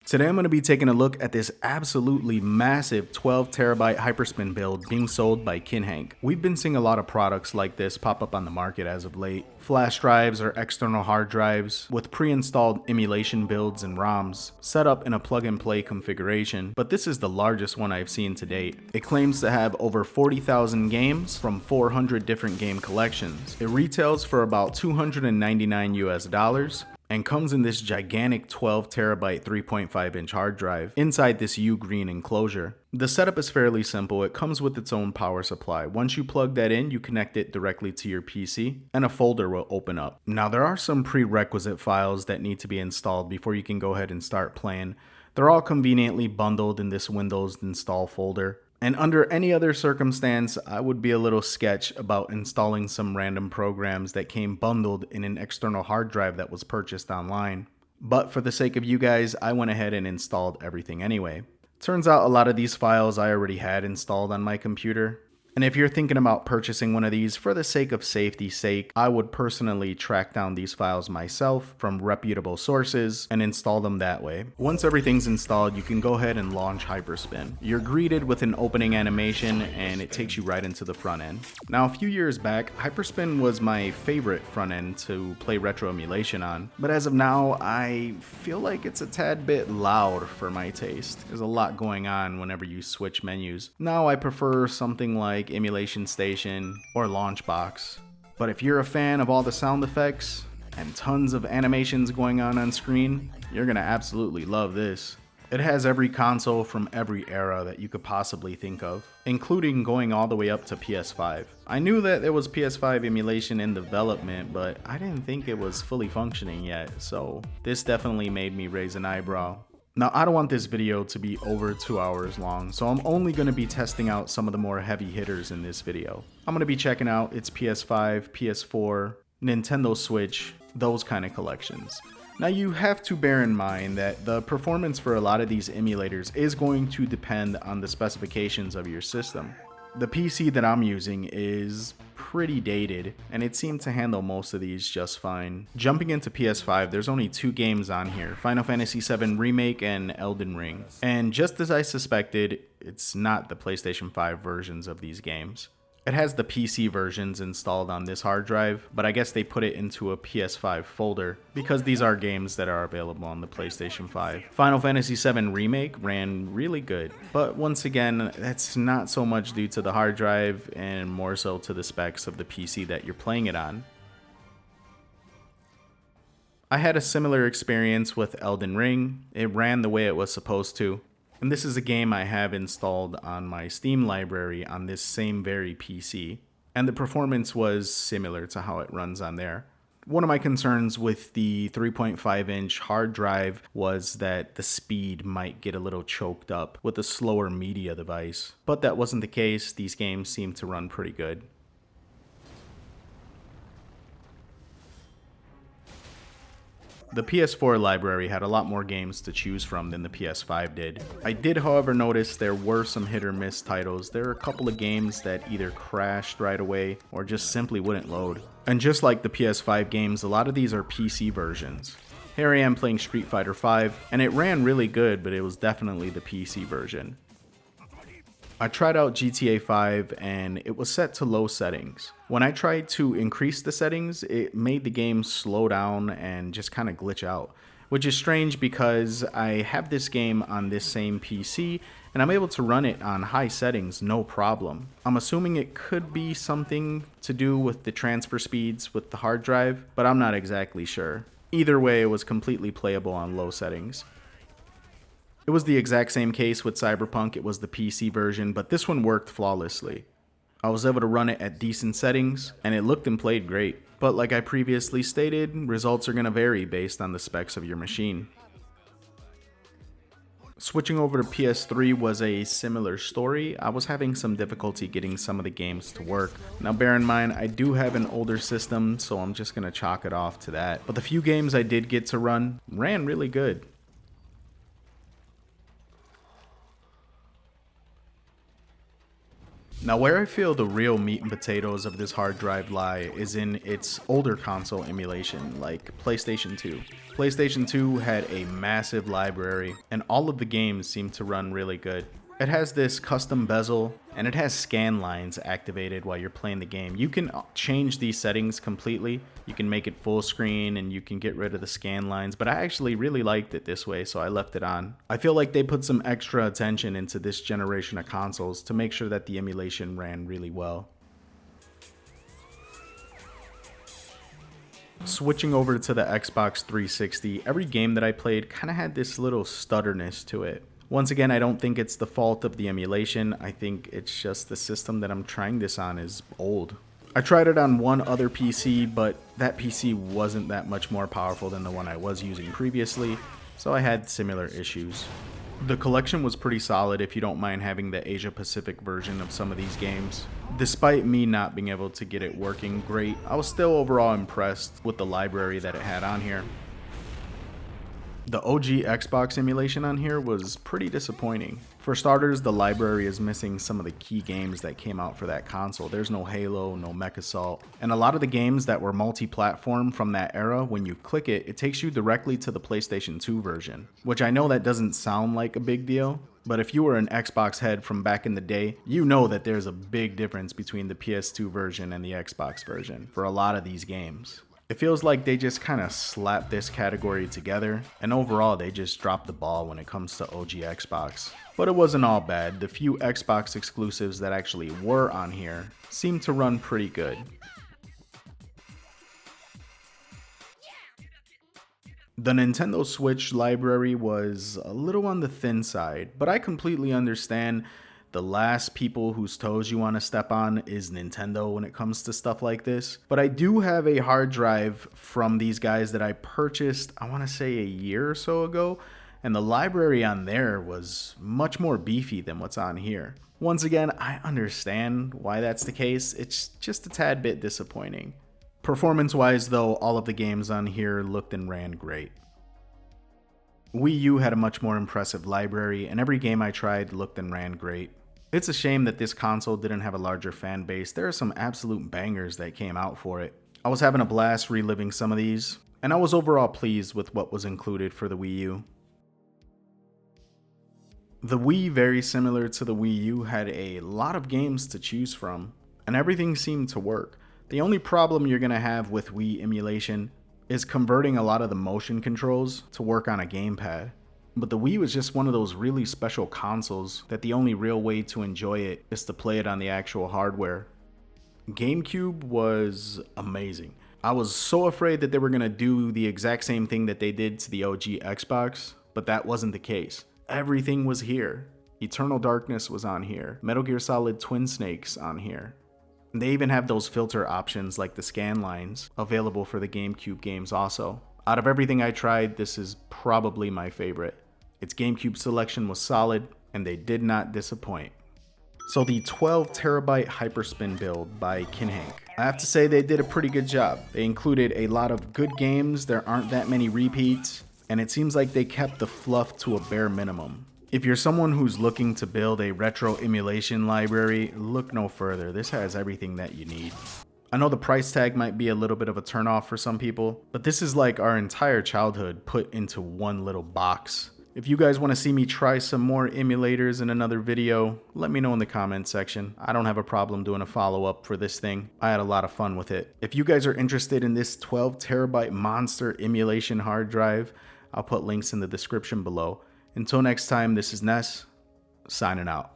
Today I'm going to be taking a look at this absolutely massive 12 terabyte Hyperspin build being sold by KinHanK. We've been seeing a lot of products like this pop up on the market as of late. Flash drives or external hard drives with pre-installed emulation builds and ROMs set up in a plug-and-play configuration, but this is the largest one I've seen to date. It claims to have over 40,000 games from 400 different game collections. It retails for about $299 US and comes in this gigantic 12 terabyte 3.5 inch hard drive inside this U-green enclosure. The setup is fairly simple. It comes with its own power supply. Once you plug that in, you connect it directly to your PC and a folder will open up. Now there are some prerequisite files that need to be installed before you can go ahead and start playing. They're all conveniently bundled in this Windows install folder. And under any other circumstance, I would be a little sketch about installing some random programs that came bundled in an external hard drive that was purchased online. But for the sake of you guys, I went ahead and installed everything anyway. Turns out a lot of these files I already had installed on my computer. And if you're thinking about purchasing one of these for the sake of safety's sake, I would personally track down these files myself from reputable sources and install them that way. Once everything's installed, you can go ahead and launch Hyperspin. You're greeted with an opening animation and it takes you right into the front end. Now a few years back, Hyperspin was my favorite front end to play retro emulation on, but as of now, I feel like it's a tad bit loud for my taste. There's a lot going on whenever you switch menus. Now I prefer something like Emulation Station or Launchbox. But if you're a fan of all the sound effects and tons of animations going on screen, you're gonna absolutely love this. It has every console from every era that you could possibly think of, including going all the way up to PS5. I knew that there was PS5 emulation in development, but I didn't think it was fully functioning yet, so this definitely made me raise an eyebrow. Now, I don't want this video to be over 2 hours long, so I'm only going to be testing out some of the more heavy hitters in this video. I'm going to be checking out its PS5, PS4, Nintendo Switch, those kind of collections. Now, you have to bear in mind that the performance for a lot of these emulators is going to depend on the specifications of your system. The PC that I'm using is pretty dated, and it seemed to handle most of these just fine. Jumping into PS5, there's only 2 games on here, Final Fantasy VII Remake and Elden Ring. And just as I suspected, it's not the PlayStation 5 versions of these games. It has the PC versions installed on this hard drive, but I guess they put it into a PS5 folder because these are games that are available on the PlayStation 5. Final Fantasy VII Remake ran really good, but once again, that's not so much due to the hard drive and more so to the specs of the PC that you're playing it on. I had a similar experience with Elden Ring. It ran the way it was supposed to. And this is a game I have installed on my Steam library on this same very PC, and the performance was similar to how it runs on there. One of my concerns with the 3.5 inch hard drive was that the speed might get a little choked up with a slower media device, but that wasn't the case. These games seem to run pretty good. The PS4 library had a lot more games to choose from than the PS5 did. I did, however, notice there were some hit or miss titles. There are a couple of games that either crashed right away or just simply wouldn't load. And just like the PS5 games, a lot of these are PC versions. Here I am playing Street Fighter V, and it ran really good, but it was definitely the PC version. I tried out GTA 5 and it was set to low settings. When I tried to increase the settings, it made the game slow down and just kind of glitch out, which is strange because I have this game on this same PC and I'm able to run it on high settings, no problem. I'm assuming it could be something to do with the transfer speeds with the hard drive, but I'm not exactly sure. Either way, it was completely playable on low settings. It was the exact same case with Cyberpunk. It was the PC version, but this one worked flawlessly. I was able to run it at decent settings, and it looked and played great. But like I previously stated, results are going to vary based on the specs of your machine. Switching over to PS3 was a similar story. I was having some difficulty getting some of the games to work. Now bear in mind, I do have an older system, so I'm just going to chalk it off to that. But the few games I did get to run ran really good. Now, where I feel the real meat and potatoes of this hard drive lie is in its older console emulation, like PlayStation 2. PlayStation 2 had a massive library, and all of the games seemed to run really good. It has this custom bezel, and it has scan lines activated while you're playing the game. You can change these settings completely. You can make it full screen, and you can get rid of the scan lines, but I actually really liked it this way, so I left it on. I feel like they put some extra attention into this generation of consoles to make sure that the emulation ran really well. Switching over to the Xbox 360, every game that I played kind of had this little stutterness to it. Once again, I don't think it's the fault of the emulation. I think it's just the system that I'm trying this on is old. I tried it on one other PC, but that PC wasn't that much more powerful than the one I was using previously, so I had similar issues. The collection was pretty solid if you don't mind having the Asia Pacific version of some of these games. Despite me not being able to get it working great, I was still overall impressed with the library that it had on here. The OG Xbox emulation on here was pretty disappointing. For starters, the library is missing some of the key games that came out for that console. There's no Halo, no MechAssault, and a lot of the games that were multi-platform from that era, when you click it, it takes you directly to the PlayStation 2 version, which I know that doesn't sound like a big deal, but if you were an Xbox head from back in the day, you know that there's a big difference between the PS2 version and the Xbox version for a lot of these games. It feels like they just kind of slapped this category together, and overall they just dropped the ball when it comes to OG Xbox. But it wasn't all bad. The few Xbox exclusives that actually were on here seemed to run pretty good. The Nintendo Switch library was a little on the thin side, but I completely understand. The last people whose toes you want to step on is Nintendo when it comes to stuff like this. But I do have a hard drive from these guys that I purchased, I want to say a year or so ago, and the library on there was much more beefy than what's on here. Once again, I understand why that's the case, it's just a tad bit disappointing. Performance-wise though, all of the games on here looked and ran great. Wii U had a much more impressive library, and every game I tried looked and ran great. It's a shame that this console didn't have a larger fan base. There are some absolute bangers that came out for it. I was having a blast reliving some of these, and I was overall pleased with what was included for the Wii U. The Wii, very similar to the Wii U, had a lot of games to choose from, and everything seemed to work. The only problem you're going to have with Wii emulation is converting a lot of the motion controls to work on a gamepad. But the Wii was just one of those really special consoles that the only real way to enjoy it is to play it on the actual hardware. GameCube was amazing. I was so afraid that they were going to do the exact same thing that they did to the OG Xbox, but that wasn't the case. Everything was here. Eternal Darkness was on here. Metal Gear Solid Twin Snakes on here. And they even have those filter options like the scan lines available for the GameCube games also. Out of everything I tried, this is probably my favorite. Its GameCube selection was solid, and they did not disappoint. So the 12 terabyte Hyperspin build by KinHanK. I have to say they did a pretty good job. They included a lot of good games, there aren't that many repeats, and it seems like they kept the fluff to a bare minimum. If you're someone who's looking to build a retro emulation library, look no further. This has everything that you need. I know the price tag might be a little bit of a turnoff for some people, but this is like our entire childhood put into one little box. If you guys want to see me try some more emulators in another video, let me know in the comments section. I don't have a problem doing a follow-up for this thing. I had a lot of fun with it. If you guys are interested in this 12 terabyte monster emulation hard drive, I'll put links in the description below. Until next time, this is Ness, signing out.